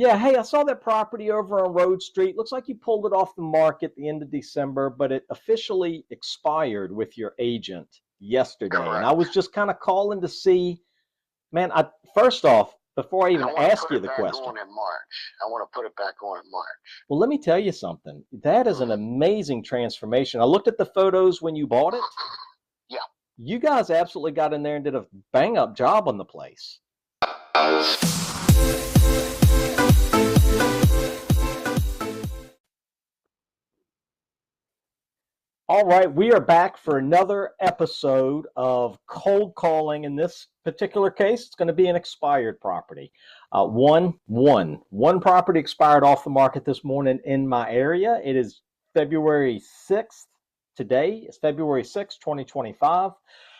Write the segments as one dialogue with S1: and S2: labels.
S1: Yeah, hey, I saw that property over on Road Street. Looks like you pulled it off the market the end of December, but it officially expired with your agent yesterday. And I
S2: Correct.
S1: was just kind of calling to see, man, first off, before I
S2: I
S1: even
S2: want to
S1: ask
S2: put
S1: you
S2: it
S1: the
S2: back
S1: question,
S2: on in March. I want to put it back on in March.
S1: well, let me tell you something. That is an
S2: Hmm.
S1: amazing transformation. I looked at the photos when you bought it.
S2: Yeah.
S1: You guys absolutely got in there and did a bang up job on the place. All right, we are back for another episode of cold calling. In this particular case, it's going to be an expired property. One property expired off the market this morning in my area. It is February 6th. Today is February 6th, 2025.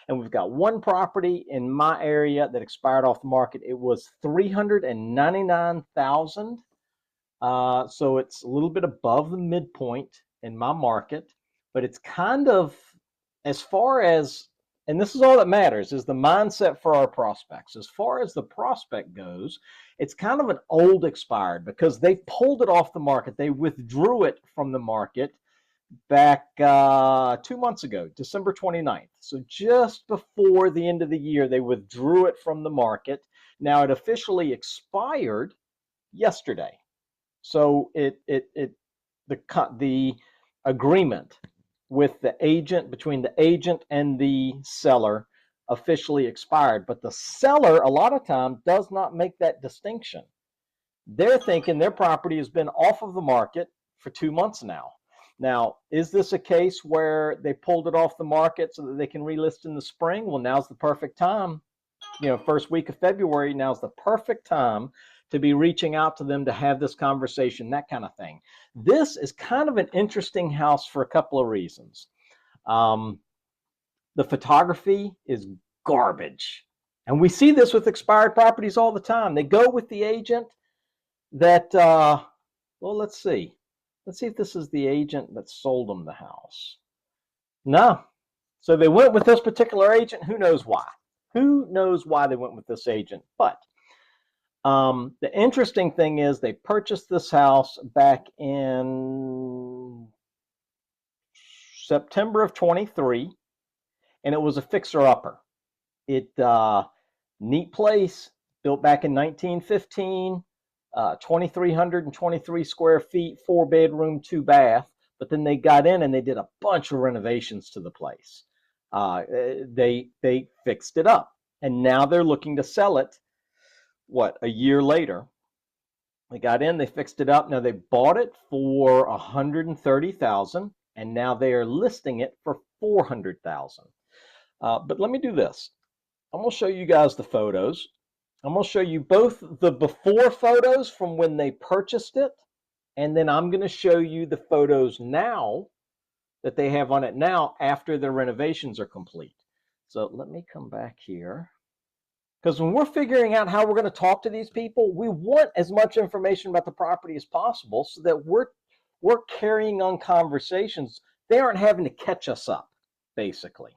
S1: And we've got one property in my area that expired off the market. It was 399,000. So it's a little bit above the midpoint in my market, but it's kind of, as far as, and this is all that matters, is the mindset for our prospects. As far as the prospect goes, it's kind of an old expired because they pulled it off the market. They withdrew it from the market back 2 months ago, December 29th. So just before the end of the year, they withdrew it from the market. Now it officially expired yesterday. So the agreement with the agent, between the agent and the seller, officially expired. But the seller, a lot of times, does not make that distinction. They're thinking their property has been off of the market for 2 months now. Now, is this a case where they pulled it off the market so that they can relist in the spring? Well, now's the perfect time. First week of February, now's the perfect time to be reaching out to them to have this conversation, that kind of thing. This is kind of an interesting house for a couple of reasons. Um, the photography is garbage. And we see this with expired properties all the time. They go with the agent that, well, let's see. Let's see if this is the agent that sold them the house. No. So they went with this particular agent. Who knows why? Who knows why they went with this agent? But the interesting thing is they purchased this house back in September of 23, and it was a fixer-upper. It neat place, built back in 1915, 2,323 square feet, 4 bedroom, 2 bath. But then they got in and they did a bunch of renovations to the place. They fixed it up, and now they're looking to sell it. What, a year later? They got in, they fixed it up. Now they bought it for 130,000, and now they are listing it for 400,000. But let me do this. I'm gonna show you guys the photos. I'm gonna show you both the before photos from when they purchased it, and then I'm gonna show you the photos now that they have on it now after their renovations are complete. So let me come back here. Because when we're figuring out how we're going to talk to these people, we want as much information about the property as possible so that we're carrying on conversations. They aren't having to catch us up, basically,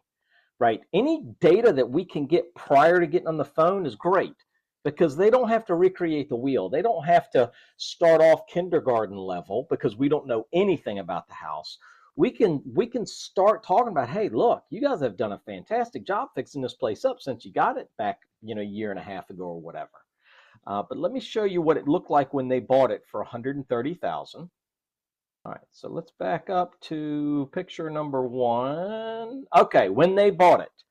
S1: right? Any data that we can get prior to getting on the phone is great because they don't have to recreate the wheel. They don't have to start off kindergarten level because we don't know anything about the house. We can start talking about, hey, look, you guys have done a fantastic job fixing this place up since you got it back, a year and a half ago or whatever. But let me show you what it looked like when they bought it for 130,000. All right, so let's back up to picture number one. Okay, when they bought it,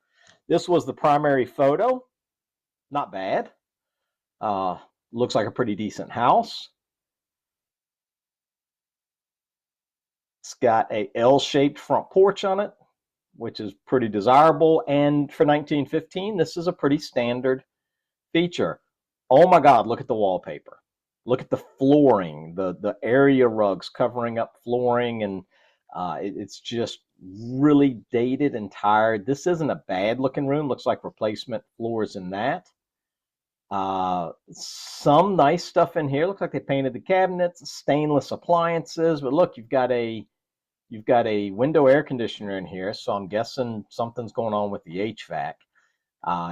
S1: this was the primary photo. Not bad. Looks like a pretty decent house. It's got a L-shaped front porch on it, which is pretty desirable. And for 1915, this is a pretty standard feature. Oh my God, look at the wallpaper. Look at the flooring, the area rugs covering up flooring, and it's just really dated and tired. This isn't a bad looking room. Looks like replacement floors in that. Some nice stuff in here. Looks like they painted the cabinets, stainless appliances. But look, you've got a window air conditioner in here, so I'm guessing something's going on with the HVAC.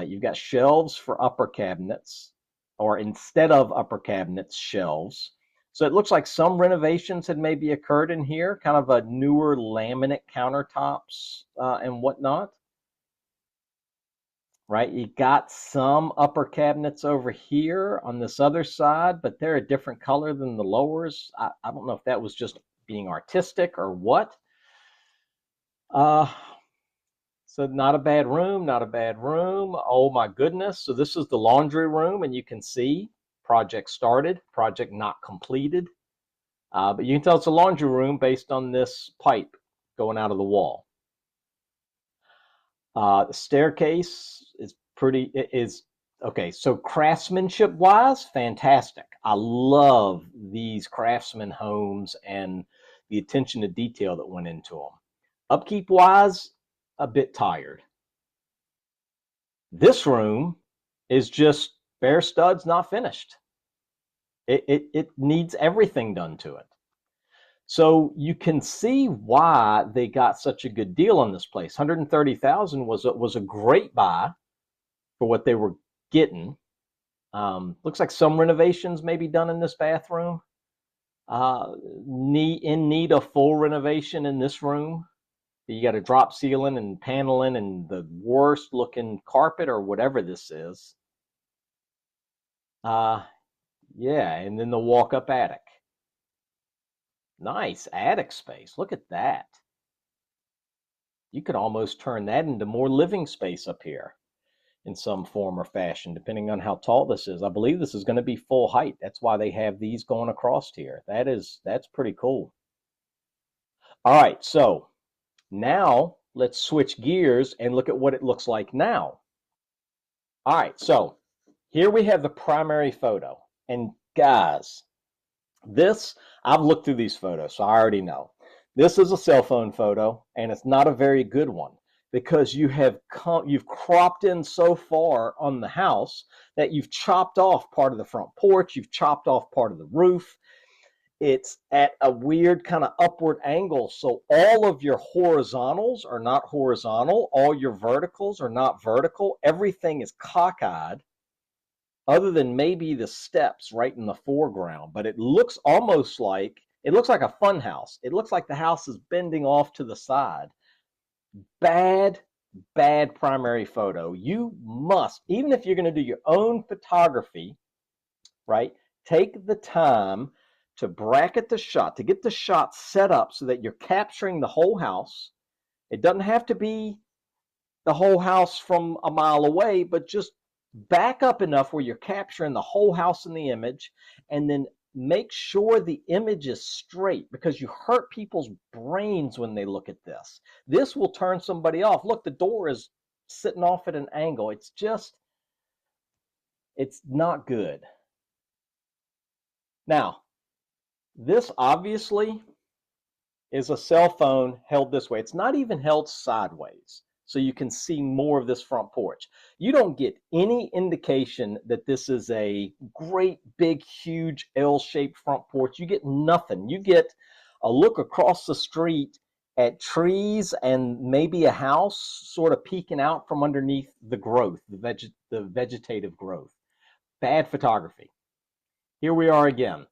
S1: You've got shelves for upper cabinets. or instead of upper cabinets, shelves. So it looks like some renovations had maybe occurred in here, kind of a newer laminate countertops and whatnot. Right, you got some upper cabinets over here on this other side, but they're a different color than the lowers. I don't know if that was just being artistic or what. Uh, so not a bad room, not a bad room. Oh my goodness. So this is the laundry room, and you can see project started, project not completed. But you can tell it's a laundry room based on this pipe going out of the wall. The staircase is okay. So craftsmanship wise, fantastic. I love these craftsman homes and the attention to detail that went into them. Upkeep wise, a bit tired. This room is just bare studs, not finished. It needs everything done to it. So you can see why they got such a good deal on this place. 130,000 was a great buy for what they were getting. Looks like some renovations may be done in this bathroom. In need of full renovation in this room. You got a drop ceiling and paneling and the worst looking carpet or whatever this is. Yeah, and then the walk-up attic. Nice attic space. Look at that. You could almost turn that into more living space up here in some form or fashion, depending on how tall this is. I believe this is going to be full height. That's why they have these going across here. That's pretty cool. All right, so now let's switch gears and look at what it looks like now. All right, so here we have the primary photo. And guys, I've looked through these photos, so I already know. This is a cell phone photo, and it's not a very good one because you've cropped in so far on the house that you've chopped off part of the front porch, you've chopped off part of the roof. It's at a weird kind of upward angle, so all of your horizontals are not horizontal, all your verticals are not vertical. Everything is cockeyed, other than maybe the steps right in the foreground. But it looks like a fun house. It looks like the house is bending off to the side. Bad primary photo. You must, even if you're going to do your own photography, right, take the time to bracket the shot, to get the shot set up so that you're capturing the whole house. It doesn't have to be the whole house from a mile away, but just back up enough where you're capturing the whole house in the image, and then make sure the image is straight, because you hurt people's brains when they look at this. This will turn somebody off. Look, the door is sitting off at an angle. It's not good. Now, this obviously is a cell phone held this way. It's not even held sideways, so you can see more of this front porch. You don't get any indication that this is a great, big, huge L-shaped front porch. You get nothing. You get a look across the street at trees and maybe a house sort of peeking out from underneath the growth, the vegetative growth. Bad photography. Here we are again.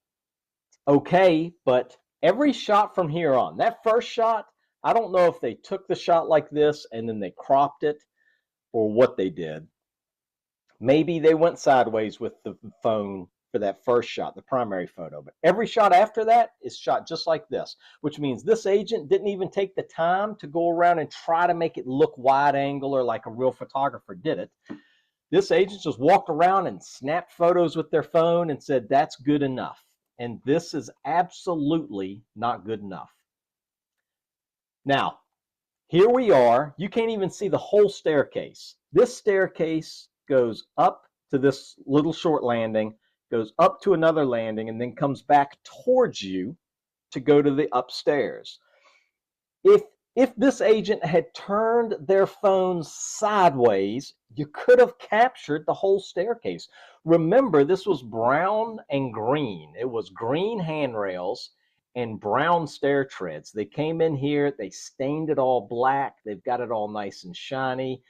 S1: Okay, but every shot from here on, that first shot, I don't know if they took the shot like this and then they cropped it or what they did. Maybe they went sideways with the phone for that first shot, the primary photo. But every shot after that is shot just like this, which means this agent didn't even take the time to go around and try to make it look wide angle or like a real photographer did it. This agent just walked around and snapped photos with their phone and said, that's good enough. And this is absolutely not good enough. Now, here we are. You can't even see the whole staircase. This staircase goes up to this little short landing, goes up to another landing, and then comes back towards you to go to the upstairs. If this agent had turned their phone sideways, you could have captured the whole staircase. Remember, this was brown and green. It was green handrails and brown stair treads. They came in here, they stained it all black. They've got it all nice and shiny.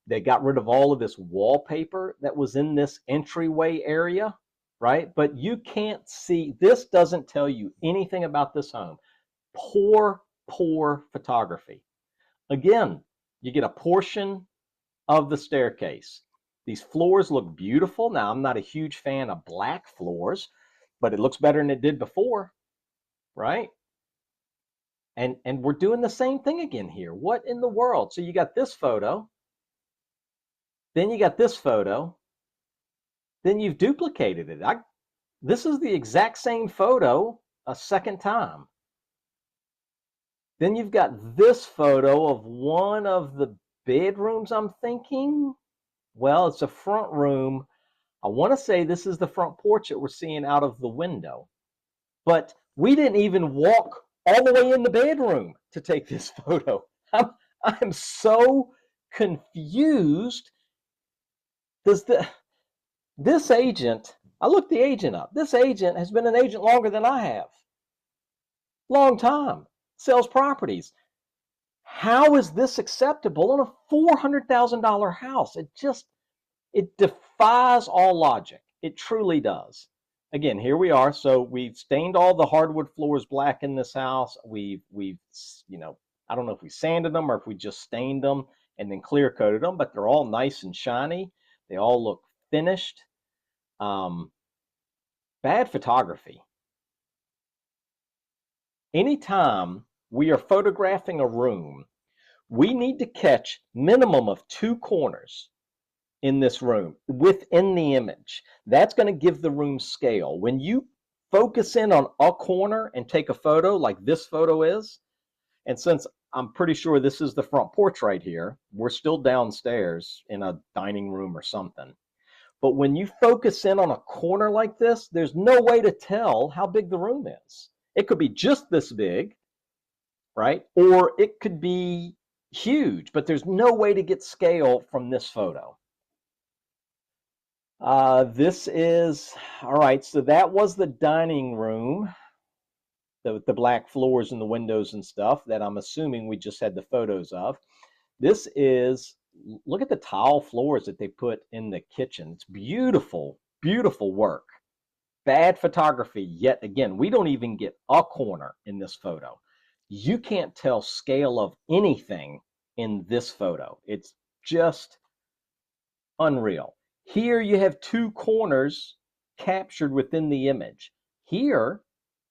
S1: They got rid of all of this wallpaper that was in this entryway area, right? But you can't see, this doesn't tell you anything about this home. Poor, poor photography. Again, you get a portion of the staircase. These floors look beautiful. Now, I'm not a huge fan of black floors, but it looks better than it did before, right? And we're doing the same thing again here. What in the world? So you got this photo, then you got this photo, then you've duplicated it. This is the exact same photo a second time. Then you've got this photo of one of the bedrooms, I'm thinking. Well, it's a front room. I want to say this is the front porch that we're seeing out of the window. But we didn't even walk all the way in the bedroom to take this photo. I'm so confused. This agent, I looked the agent up. This agent has been an agent longer than I have. Long time. Sells properties. How is this acceptable on a $400,000 house? It defies all logic. It truly does. Again, here we are. So we've stained all the hardwood floors black in this house. We've I don't know if we sanded them or if we just stained them and then clear coated them, but they're all nice and shiny. They all look finished. Bad photography. Anytime we are photographing a room, we need to catch minimum of 2 corners in this room within the image. That's going to give the room scale. When you focus in on a corner and take a photo like this photo is, and since I'm pretty sure this is the front porch right here, we're still downstairs in a dining room or something. But when you focus in on a corner like this, there's no way to tell how big the room is. It could be just this big, right? Or it could be huge, but there's no way to get scale from this photo. This is, all right, so that was the dining room, the black floors and the windows and stuff that I'm assuming we just had the photos of. This is, look at the tile floors that they put in the kitchen. It's beautiful, beautiful work. Bad photography, yet again, we don't even get a corner in this photo. You can't tell scale of anything in this photo. It's just unreal. Here you have 2 corners captured within the image. Here,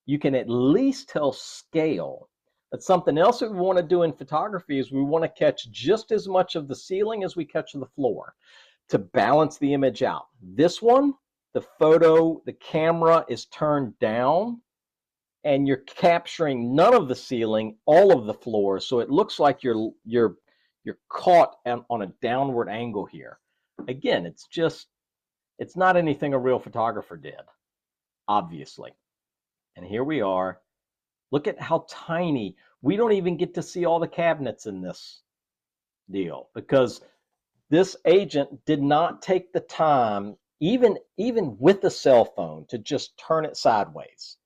S1: you can at least tell scale. But something else that we want to do in photography is we want to catch just as much of the ceiling as we catch the floor to balance the image out. This one, the camera is turned down and you're capturing none of the ceiling, all of the floor. So it looks like you're caught on a downward angle here. Again, it's not anything a real photographer did, obviously. And here we are. Look at how tiny. We don't even get to see all the cabinets in this deal because this agent did not take the time, even with a cell phone, to just turn it sideways,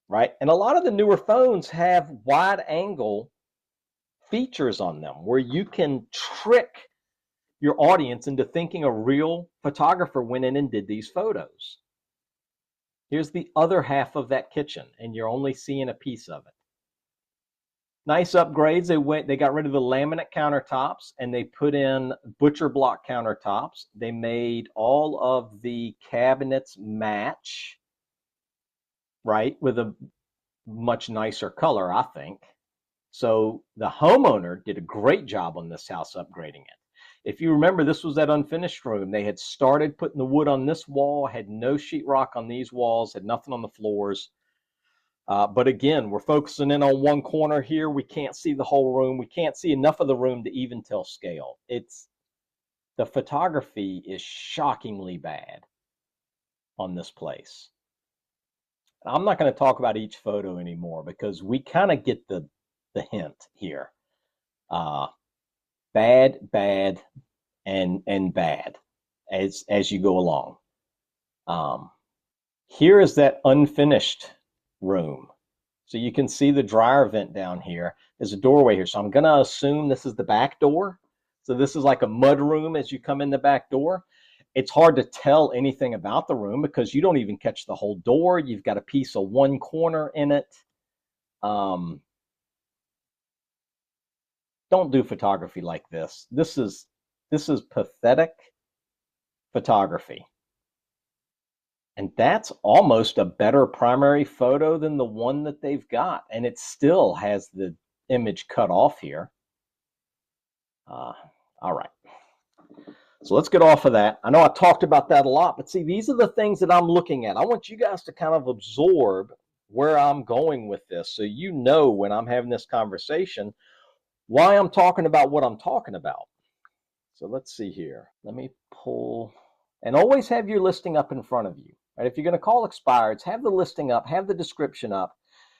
S1: right? And a lot of the newer phones have wide angle features on them where you can trick your audience into thinking a real photographer went in and did these photos. Here's the other half of that kitchen, and you're only seeing a piece of it. Nice upgrades. They got rid of the laminate countertops and they put in butcher block countertops. They made all of the cabinets match, right, with a much nicer color, I think. So the homeowner did a great job on this house upgrading it. If you remember, this was that unfinished room. They had started putting the wood on this wall, had no sheetrock on these walls, had nothing on the floors. But again, we're focusing in on one corner here. We can't see the whole room. We can't see enough of the room to even tell scale. The photography is shockingly bad on this place. I'm not going to talk about each photo anymore because we kind of get the hint here. Bad, bad, and bad as you go along. Here is that unfinished room. So you can see the dryer vent down here. There's a doorway here. So I'm going to assume this is the back door. So this is like a mud room as you come in the back door. It's hard to tell anything about the room because you don't even catch the whole door. You've got a piece of one corner in it. Don't do photography like this. This is pathetic photography. And that's almost a better primary photo than the one that they've got. And it still has the image cut off here. All right. So let's get off of that. I know I talked about that a lot, but see, these are the things that I'm looking at. I want you guys to kind of absorb where I'm going with this so you know when I'm having this conversation why I'm talking about what I'm talking about. So let's see here. Let me pull, and always have your listing up in front of you. Right? If you're going to call expireds, have the listing up, have the description up.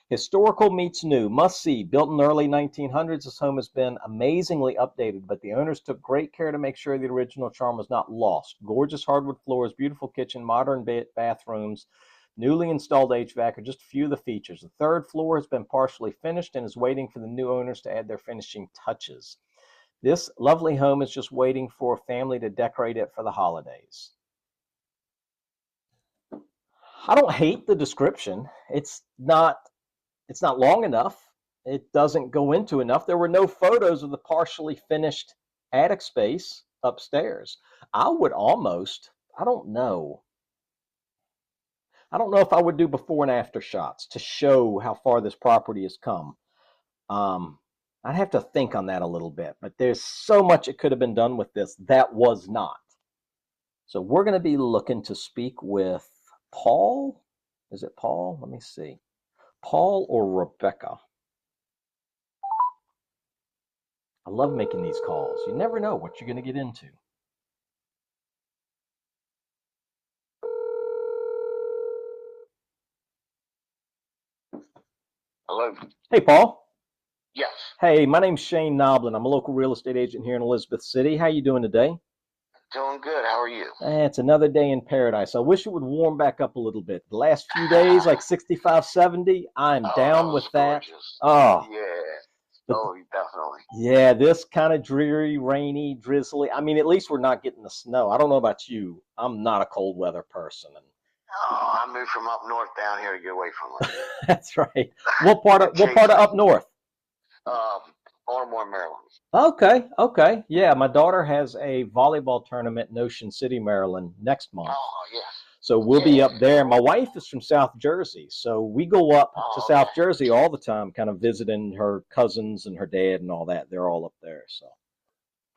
S1: Historical meets new, must see, built in the early 1900s. This home has been amazingly updated, but the owners took great care to make sure the original charm was not lost. Gorgeous hardwood floors, beautiful kitchen, modern bathrooms, newly installed HVAC are just a few of the features. The third floor has been partially finished and is waiting for the new owners to add their finishing touches. This lovely home is just waiting for a family to decorate it for the holidays. I don't hate the description. It's not long enough. It doesn't go into enough. There were no photos of the partially finished attic space upstairs. I would almost, I don't know if I would do before and after shots to show how far this property has come. I'd have to think on that a little bit, but there's so much it could have been done with this that was not. So we're going to be looking to speak with Paul. Is it Paul? Let me see. Paul or Rebecca? I love making these calls. You never know what you're going to get into.
S2: Hello.
S1: Hey, Paul.
S2: Yes.
S1: Hey, my name's Shane Noblin. I'm a local real estate agent here in Elizabeth City. How you doing today?
S2: Doing good. How are you?
S1: It's another day in paradise. I wish it would warm back up a little bit. The last few days, like 65, 70, I'm down with that.
S2: Gorgeous.
S1: Oh,
S2: yeah.
S1: but,
S2: Definitely.
S1: Yeah, this kind of dreary, rainy, drizzly. I mean, at least we're not getting the snow. I don't know about you. I'm not a cold weather person.
S2: Oh, I moved from up north down here to get away from it.
S1: That's right. What part of up north?
S2: Baltimore, Maryland.
S1: Okay. Yeah, my daughter has a volleyball tournament in Ocean City, Maryland next month.
S2: Oh, yes.
S1: So we'll be up there. My wife is from South Jersey, so we go up to South Jersey all the time, kind of visiting her cousins and her dad and all that. They're all up there. So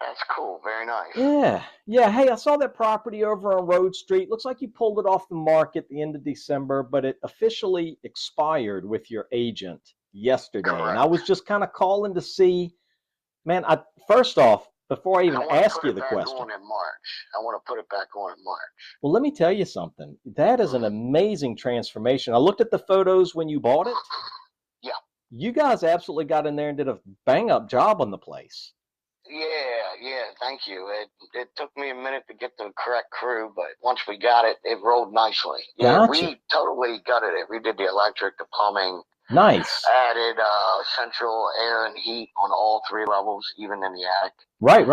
S2: that's cool. Very nice.
S1: Yeah. Hey, I saw that property over on Road Street. Looks like you pulled it off the market at the end of December, but it officially expired with your agent yesterday.
S2: Correct.
S1: And I was just kind of calling to see, man, first off, before I even ask you the question.
S2: I want to put it back on in March.
S1: Well, let me tell you something. That is an amazing transformation. I looked at the photos when you bought it.
S2: Yeah.
S1: You guys absolutely got in there and did a bang up job on the place.
S2: Yeah, thank you. It took me a minute to get the correct crew, but once we got it, it rolled nicely. Yeah,
S1: gotcha.
S2: We totally gutted it. We did the electric, the plumbing.
S1: Nice.
S2: Added central air and heat on all 3 levels, even in the attic.
S1: Right.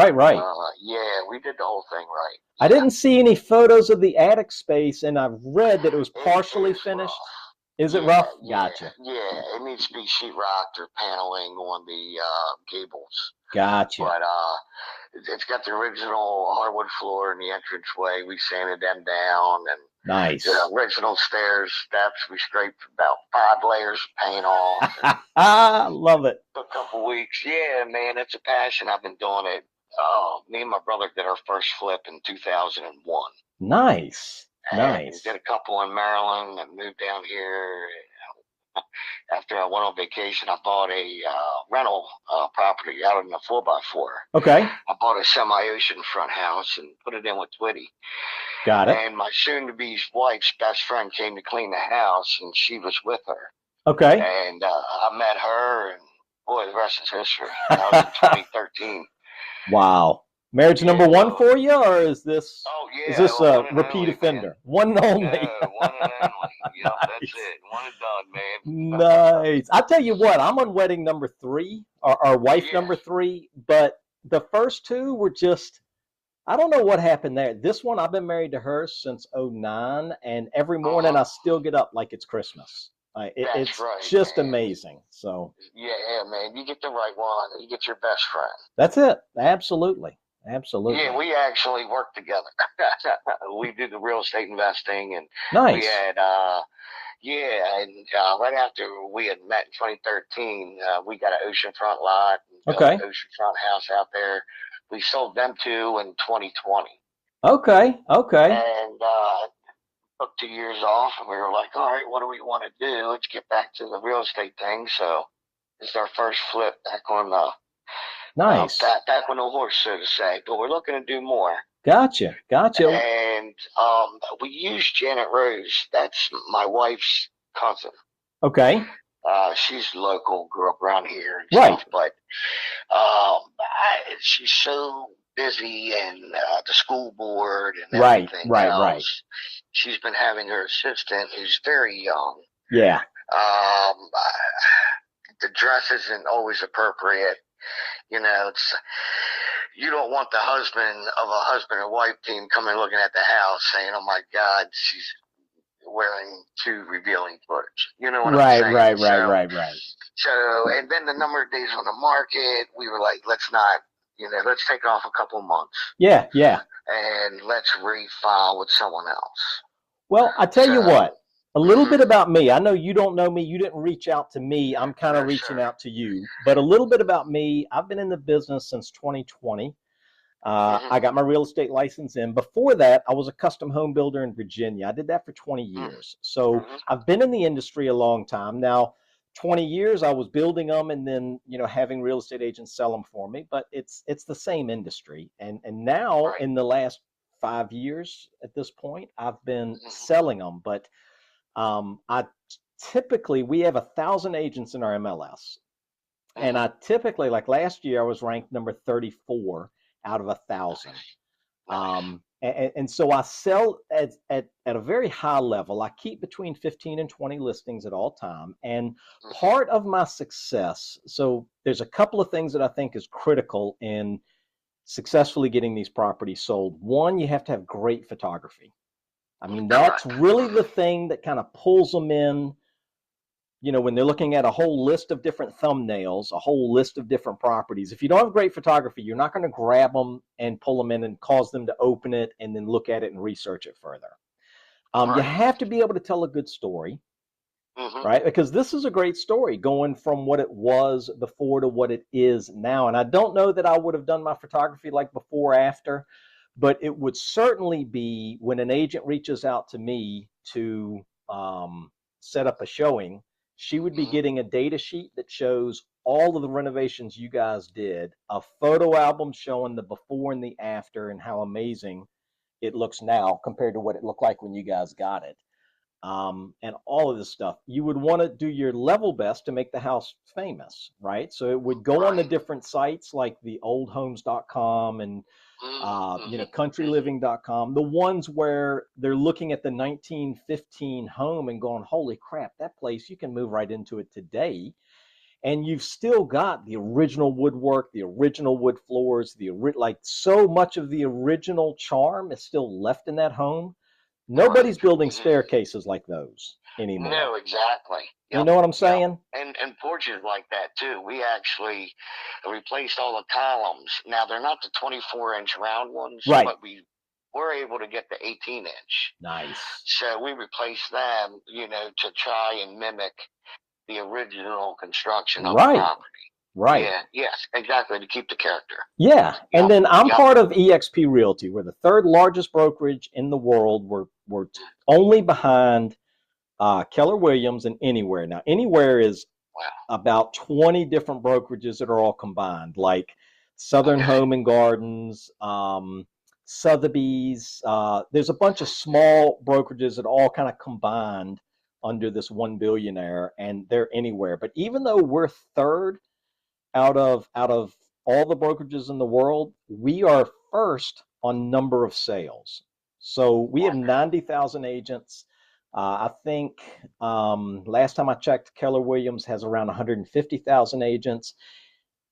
S2: Yeah, we did the whole thing right.
S1: I didn't see any photos of the attic space, and I've read that it was partially finished.
S2: Rough.
S1: Is it rough?
S2: Yeah,
S1: Gotcha.
S2: Yeah, it needs to be sheetrocked or paneling on the gables.
S1: Gotcha.
S2: But it's got the original hardwood floor in the entranceway. We sanded them down, and
S1: nice.
S2: The original stairs, steps, we scraped about 5 layers of paint off.
S1: I love it.
S2: Took a couple weeks. Yeah, man, it's a passion. I've been doing it. Me and my brother did our first flip in 2001.
S1: Nice.
S2: We did a couple in Maryland and moved down here. After I went on vacation, I bought a rental property out in the 4x4.
S1: Okay.
S2: I bought a semi-ocean front house and put it in with Twitty.
S1: Got it.
S2: And my soon-to-be wife's best friend came to clean the house, and she was with her.
S1: Okay.
S2: And I met her, and boy, the rest is history. That was in 2013.
S1: Wow. Marriage number 1 for you, or is this?
S2: Oh yeah.
S1: Is this a repeat offender? Man. One and only.
S2: Yeah, one and only. Yep, that's it. One and done, man.
S1: Nice. I tell you what, I'm on wedding number 3, or wife number 3, but the first two were just, I don't know what happened there. This one, I've been married to her since '09, and every morning
S2: Uh-huh.
S1: I still get up like it's Christmas.
S2: That's
S1: It's
S2: right,
S1: just
S2: man.
S1: amazing. So
S2: Yeah, man. You get the right one. You get your best friend.
S1: that's it. Absolutely.
S2: Yeah,
S1: Absolutely.
S2: we actually work together. We do the real estate investing, and we
S1: Nice.
S2: had yeah, and right after we had met in 2013, we got an oceanfront lot,
S1: Okay.
S2: oceanfront house out there. We sold them two in 2020,
S1: Okay. Okay.
S2: and took 2 years off, and we were like, all right, what do we want to do? Let's get back to the real estate thing. So this is our first flip back on the
S1: Nice.
S2: back on the horse, so to say. But we're looking to do more.
S1: Gotcha. Gotcha.
S2: And we use Janet Rose. That's my wife's cousin.
S1: Okay.
S2: She's local, grew up around here and
S1: Right.
S2: stuff, but she's so busy and the school board and
S1: Right.
S2: everything
S1: Right. Right.
S2: else. She's been having her assistant, who's very young.
S1: Yeah.
S2: Um, the dress isn't always appropriate. You know, it's you don't want the husband of a husband and wife team coming looking at the house saying, "Oh my God, she's wearing too revealing footage." You know what I'm
S1: Right.
S2: saying?
S1: Right. Right.
S2: So,
S1: Right. Right.
S2: so, and then the number of days on the market, we were like, let's not, let's take off a couple months
S1: Yeah. Yeah.
S2: and let's refile with someone else.
S1: Well, I tell you
S2: So,
S1: what, a little bit about me. I know you don't know me. You didn't reach out to me. I'm kind of
S2: no,
S1: reaching
S2: sir.
S1: out to you. But a little bit about me. I've been in the business since 2020. I got my real estate license in. Before that, I was a custom home builder in Virginia. I did that for 20 years. So I've been in the industry a long time. Now, 20 years I was building them and then, having real estate agents sell them for me, but it's the same industry. And now
S2: Right.
S1: in the last 5 years at this point, I've been selling them. But I typically, we have 1,000 agents in our MLS. And I typically, like last year, I was ranked number 34 out of 1,000. And so I sell at a very high level. I keep between 15 and 20 listings at all time. And part of my success, so there's a couple of things that I think is critical in successfully getting these properties sold. One, you have to have great photography. I mean, that's really the thing that kind of pulls them in. When they're looking at a whole list of different thumbnails, a whole list of different properties, if you don't have great photography, you're not going to grab them and pull them in and cause them to open it and then look at it and research it further. You have to be able to tell a good story, right? Because this is a great story going from what it was before to what it is now. And I don't know that I would have done my photography like before or after, but it would certainly be when an agent reaches out to me to set up a showing. She would be getting a data sheet that shows all of the renovations you guys did, a photo album showing the before and the after and how amazing it looks now compared to what it looked like when you guys got it. And all of this stuff. You would want to do your level best to make the house famous, right? So it would go on the different sites like the oldhomes.com and countryliving.com, the ones where they're looking at the 1915 home and going, holy crap, that place, you can move right into it today. And you've still got the original woodwork, the original wood floors, like so much of the original charm is still left in that home. Nobody's building staircases like those anymore.
S2: No, exactly.
S1: You know what I'm saying?
S2: And porches like that too. We actually replaced all the columns. Now they're not the 24-inch round ones, but we were able to get the 18-inch.
S1: Nice.
S2: So we replaced them, to try and mimic the original construction of the property.
S1: Right.
S2: Yeah. Yes. Exactly. To keep the character.
S1: Yeah. And then I'm part of EXP Realty. We're the third largest brokerage in the world. We're only behind Keller Williams and Anywhere. Now, Anywhere is about 20 different brokerages that are all combined, like Southern Home and Gardens, Sotheby's. There's a bunch of small brokerages that all kind of combined under this one billionaire, and they're Anywhere. But even though we're third out of all the brokerages in the world, we are first on number of sales. So we have 90,000 agents. I think last time I checked, Keller Williams has around 150,000 agents.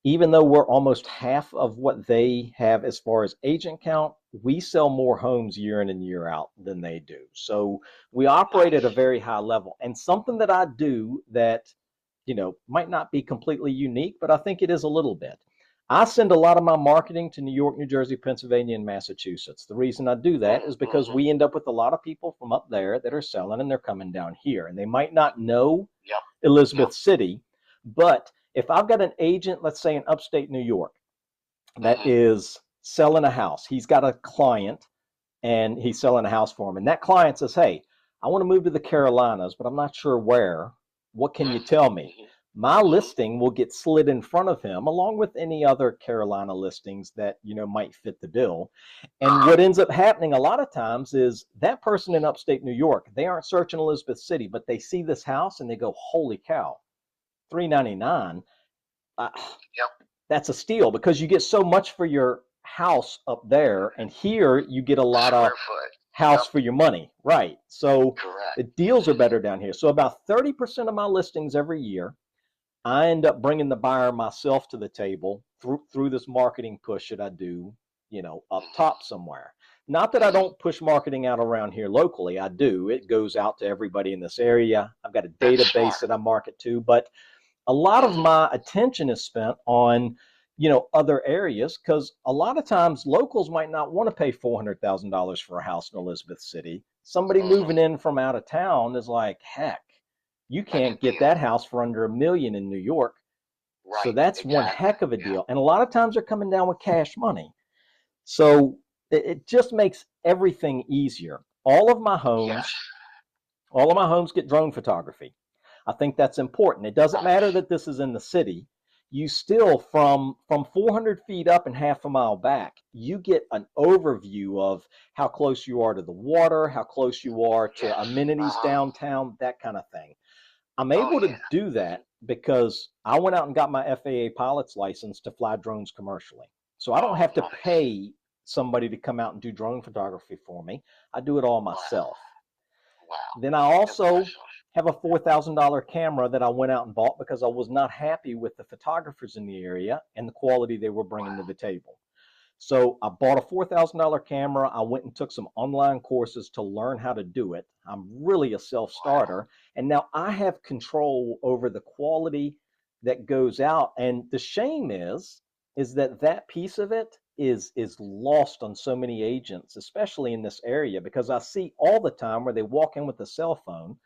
S1: even though we're almost half of what they have as far as agent count, we sell more homes year in and year out than they do. So we operate at a
S2: Nice.
S1: very high level. And something that I do that, might not be completely unique, but I think it is a little bit. I send a lot of my marketing to New York, New Jersey, Pennsylvania, and Massachusetts. The reason I do that is because
S2: Mm-hmm.
S1: we end up with a lot of people from up there that are selling and they're coming down here. And they might not know
S2: Yep. Yep.
S1: Elizabeth City, but if I've got an agent, let's say in upstate New York, that
S2: Mm-hmm.
S1: is selling a house, he's got a client and he's selling a house for him. And that client says, hey, I want to move to the Carolinas, but I'm not sure where. What can you tell me?
S2: Mm-hmm.
S1: My
S2: Mm-hmm.
S1: listing will get slid in front of him along with any other Carolina listings that, might fit the bill. And what ends up happening a lot of times is that person in upstate New York, they aren't searching Elizabeth City, but they see this house and they go, holy cow, 399. Uh,
S2: Yep.
S1: that's a steal because you get so much for your house up there, and here you get a lot of
S2: Square foot.
S1: house
S2: Yep.
S1: for your money, right? So
S2: Correct.
S1: the deals are better down here. So about 30% of my listings every year, I end up bringing the buyer myself to the table through this marketing push that I do, up
S2: Mm-hmm.
S1: top somewhere. Not that I
S2: Mm-hmm.
S1: don't push marketing out around here locally. I do. It goes out to everybody in this area. I've got a
S2: That's
S1: database
S2: smart.
S1: that I market to, but a lot of
S2: Mm-hmm.
S1: my attention is spent on other areas because a lot of times locals might not want to pay $400,000 for a house in Elizabeth City. Somebody
S2: Mm-hmm.
S1: moving in from out of town is like, heck, you
S2: That's a
S1: can't get
S2: deal.
S1: that house for under $1 million in New York. So
S2: Right.
S1: that's one
S2: Exactly.
S1: heck of a
S2: Yeah.
S1: deal, and a lot of times they're coming down with cash money. So it just makes everything easier.
S2: Yes.
S1: All of my homes get drone photography. I think that's important. It doesn't matter
S2: Nice.
S1: that this is in the city. You still, from 400 feet up and half a mile back, you get an overview of how close you are to the water, how close you are to
S2: Yes.
S1: amenities
S2: Uh-huh.
S1: downtown, that kind of thing. I'm
S2: Oh
S1: able to
S2: yeah.
S1: do
S2: Mm-hmm.
S1: that because I went out and got my FAA pilot's license to fly drones commercially. So I don't
S2: Oh,
S1: have to
S2: nice.
S1: pay somebody to come out and do drone photography for me. I do it all
S2: Wow.
S1: myself.
S2: Wow.
S1: Then I also
S2: Impressive.
S1: have a $4,000 camera that I went out and bought because I was not happy with the photographers in the area and the quality they were bringing to
S2: Wow.
S1: the table. So I bought a $4,000 camera. I went and took some online courses to learn how to do it. I'm really a self
S2: Wow.
S1: starter. And now I have control over the quality that goes out. And the shame is that piece of it is lost on so many agents, especially in this area, because I see all the time where they walk in with a cell phone,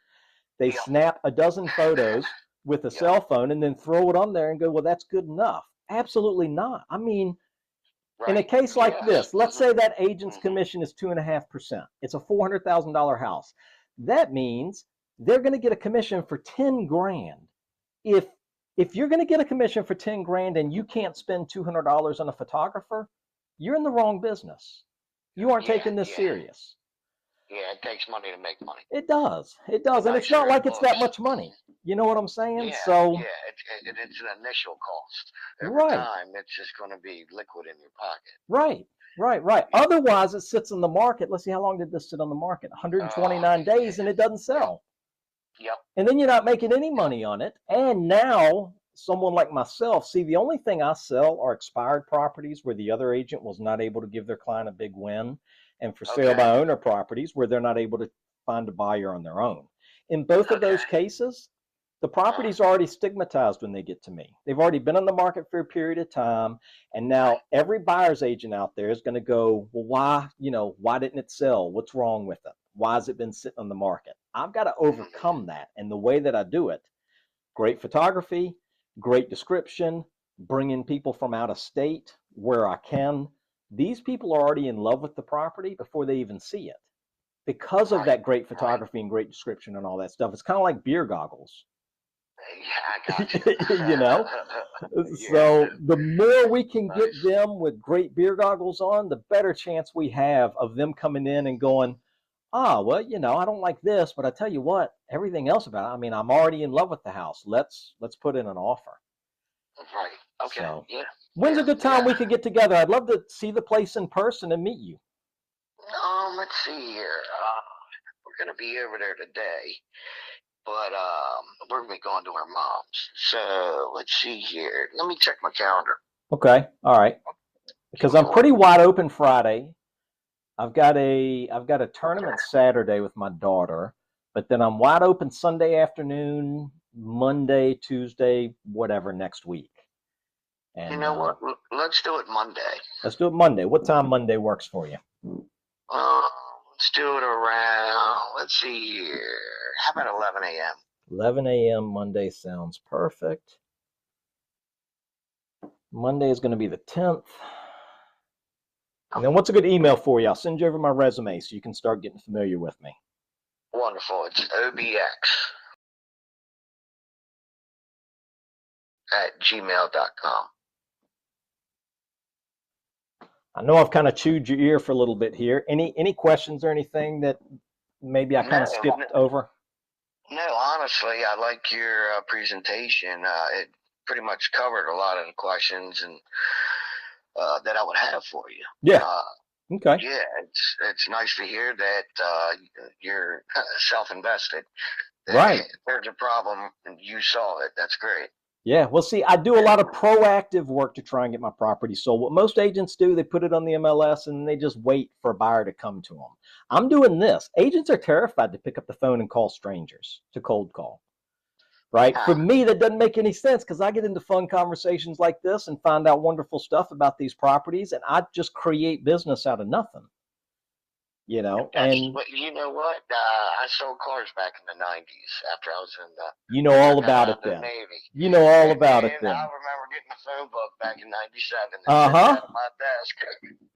S1: they
S2: Yep.
S1: snap a dozen photos with a
S2: Yep.
S1: cell phone and then throw it on there and go, well, that's good enough. Absolutely not. I mean, in a
S2: Right.
S1: case like
S2: Yes.
S1: this, let's
S2: Mm-hmm.
S1: say that agent's
S2: Mm-hmm.
S1: commission is 2.5%. It's a $400,000 house. That means they're going to get a commission for 10 grand. If if you're going to get a commission for 10 grand and you can't spend $200 on a photographer, you're in the wrong business. You aren't
S2: Yeah.
S1: taking this
S2: Yeah.
S1: serious.
S2: Yeah. It takes money to make money.
S1: It does. It
S2: The
S1: does. And it's not
S2: nicer it
S1: like it's that
S2: looks.
S1: much money. You know what I'm saying?
S2: Yeah.
S1: So,
S2: Yeah. It's an initial cost. Over
S1: right.
S2: time, it's just going to be liquid in your pocket.
S1: Right, right.
S2: Yep.
S1: Otherwise, it sits on the market. Let's see, how long did this sit on the market?
S2: Oh.
S1: 129
S2: Yeah.
S1: days, and it doesn't
S2: Yep.
S1: sell.
S2: Yep.
S1: And then you're not making any
S2: Yep.
S1: money on it. And now, someone like myself, see, the only thing I sell are expired properties where the other agent was not able to give their client a big win, and for sale
S2: Okay.
S1: by owner properties where they're not able to find a buyer on their own. In both of
S2: Okay.
S1: those cases, the property's already stigmatized when they get to me. They've already been on the market for a period of time, and now
S2: Right.
S1: every buyer's agent out there is going to go, well, why didn't it sell? What's wrong with it? Why has it been sitting on the market? I've got to
S2: Mm-hmm.
S1: overcome that. And the way that I do it, great photography, great description, bring in people from out of state where I can. These people are already in love with the property before they even see it because of
S2: Right.
S1: that great
S2: Right.
S1: photography and great description and all that stuff. It's kind of like beer goggles.
S2: Yeah, I got you.
S1: you know
S2: Yeah.
S1: so the more we can get
S2: Nice.
S1: them with great beer goggles on, the better chance we have of them coming in and going, well, I don't like this, but I tell you what, everything else about it, I mean, I'm already in love with the house. Let's put in an offer.
S2: Right. Okay.
S1: So
S2: Yeah.
S1: when's
S2: Yeah.
S1: a good time
S2: Yeah.
S1: we could get together? I'd love to see the place in person and meet you.
S2: Let's see here. We're gonna be over there today, but we're gonna be going to her mom's. So let's see here. Let me check my calendar.
S1: Okay. All right. Because I'm pretty wide open Friday. I've got a tournament Saturday with my daughter, but then I'm wide open Sunday afternoon, Monday, Tuesday, whatever next week. And
S2: you know what? Let's do it Monday.
S1: Let's do it Monday. What time Monday works for you?
S2: Let's do it around, let's see here. How about 11 a.m.?
S1: 11 a.m. Monday sounds perfect. Monday is going to be the 10th. And then what's a good email for you? I'll send you over my resume so you can start getting familiar with me.
S2: Wonderful. It's obx@gmail.com.
S1: I know I've kind of chewed your ear for a little bit here. Any questions or anything that maybe I kind of skipped over?
S2: No, honestly, I like your presentation. It pretty much covered a lot of the questions and that I would have for you.
S1: Yeah. Okay.
S2: Yeah, it's nice to hear that you're self-invested.
S1: Right.
S2: There's a problem, and you saw it. That's great.
S1: Yeah. Well, see, I do a lot of proactive work to try and get my property sold. What most agents do, they put it on the MLS and they just wait for a buyer to come to them. I'm doing this. Agents are terrified to pick up the phone and call strangers, to cold call. Right? For me, that doesn't make any sense because I get into fun conversations like this and find out wonderful stuff about these properties, and I just create business out of nothing. You know, and
S2: but you know what? I sold cars back in the 90s after I was in the.
S1: You know all about it then.
S2: Navy.
S1: You know all about it then.
S2: I remember getting a phone book back in '97.
S1: At
S2: my desk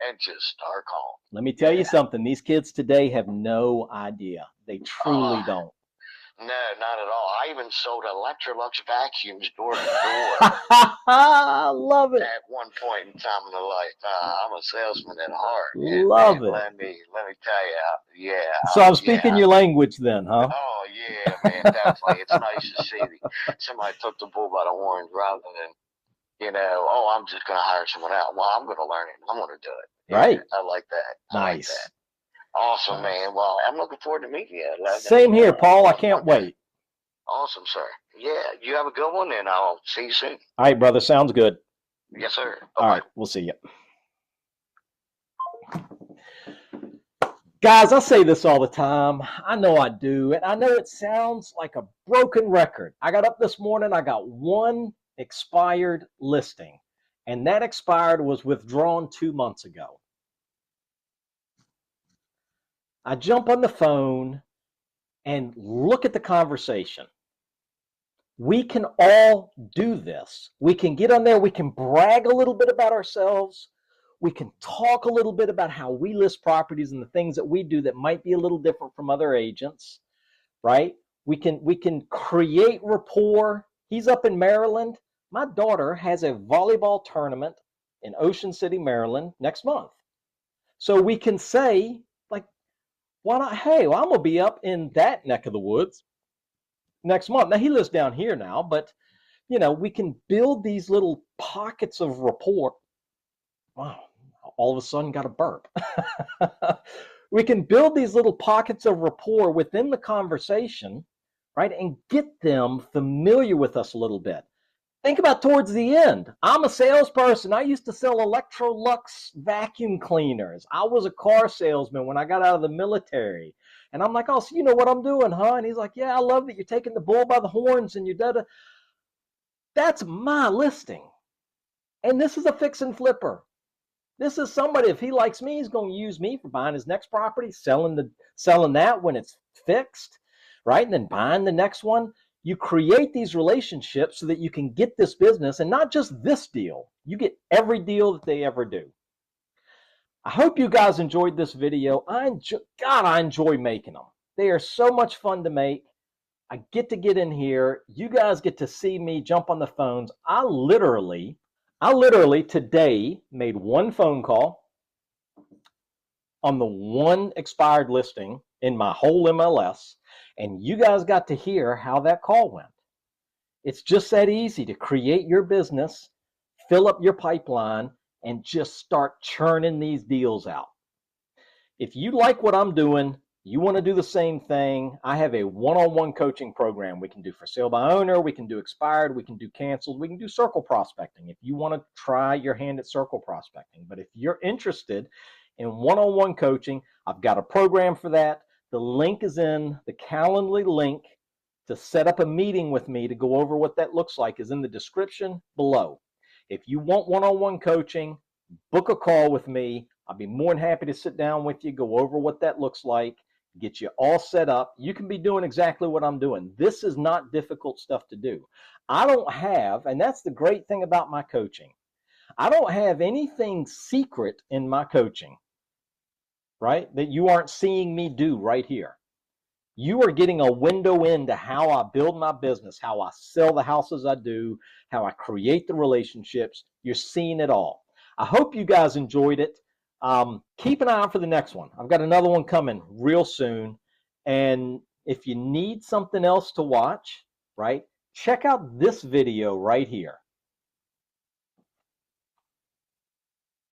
S2: and just start calling.
S1: Let me tell you something. These kids today have no idea. They truly don't.
S2: No, not at all. I even sold Electrolux vacuums door to door.
S1: I love it.
S2: At one point in time in my life, I'm a salesman at heart.
S1: Love it.
S2: Let me tell you, yeah.
S1: So I'm speaking your language then, huh?
S2: Oh yeah, man, definitely. It's nice to see somebody took the bull by the horns rather than, I'm just going to hire someone out. Well, I'm going to learn it. I'm going to do it.
S1: Right.
S2: I like that.
S1: Nice.
S2: Like that. Awesome, man. Well, I'm looking forward to meeting you.
S1: Same here, Paul. I can't wait.
S2: Awesome, sir. Yeah, you have a good one, and I'll see you soon.
S1: All right, brother. Sounds good.
S2: Yes, sir. Bye-bye.
S1: All right, we'll see you. Guys, I say this all the time. I know I do, and I know it sounds like a broken record. I got up this morning, I got one expired listing, and that expired was withdrawn 2 months ago. I jump on the phone and look at the conversation. We can all do this. We can get on there. We can brag a little bit about ourselves. We can talk a little bit about how we list properties and the things that we do that might be a little different from other agents, right? We can create rapport. He's up in Maryland. My daughter has a volleyball tournament in Ocean City, Maryland next month. So we can say, like, why not? Hey, well, I'm going to be up in that neck of the woods next month. Now, he lives down here now, but, we can build these little pockets of rapport. Wow, all of a sudden got a burp. We can build these little pockets of rapport within the conversation, right, and get them familiar with us a little bit. Think about towards the end. I'm a salesperson. I used to sell Electrolux vacuum cleaners. I was a car salesman when I got out of the military. And I'm like, oh, so you know what I'm doing, huh? And he's like, yeah, I love that you're taking the bull by the horns and you're da-da. That's my listing. And this is a fix and flipper. This is somebody, if he likes me, he's going to use me for buying his next property, selling that when it's fixed, right? And then buying the next one. You create these relationships so that you can get this business, and not just this deal. You get every deal that they ever do. I hope you guys enjoyed this video. I enjoy making them. They are so much fun to make. I get to get in here. You guys get to see me jump on the phones. I literally today made one phone call on the one expired listing in my whole MLS. And you guys got to hear how that call went. It's just that easy to create your business, fill up your pipeline, and just start churning these deals out. If you like what I'm doing, You want to do the same thing, I have a one-on-one coaching program. We can do for sale by owner, we can do expired, we can do canceled, we can do circle prospecting if you want to try your hand at circle prospecting. But if you're interested in one-on-one coaching, I've got a program for that. The link is in the Calendly link to set up a meeting with me to go over what that looks like is in the description below. If you want one-on-one coaching, book a call with me. I'll be more than happy to sit down with you, go over what that looks like, get you all set up. You can be doing exactly what I'm doing. This is not difficult stuff to do. I don't have, and that's the great thing about my coaching, I don't have anything secret in my coaching, right, that you aren't seeing me do right here. You are getting a window into how I build my business, how I sell the houses I do, how I create the relationships. You're seeing it all. I hope you guys enjoyed it. Keep an eye out for the next one. I've got another one coming real soon. And if you need something else to watch, right, check out this video right here.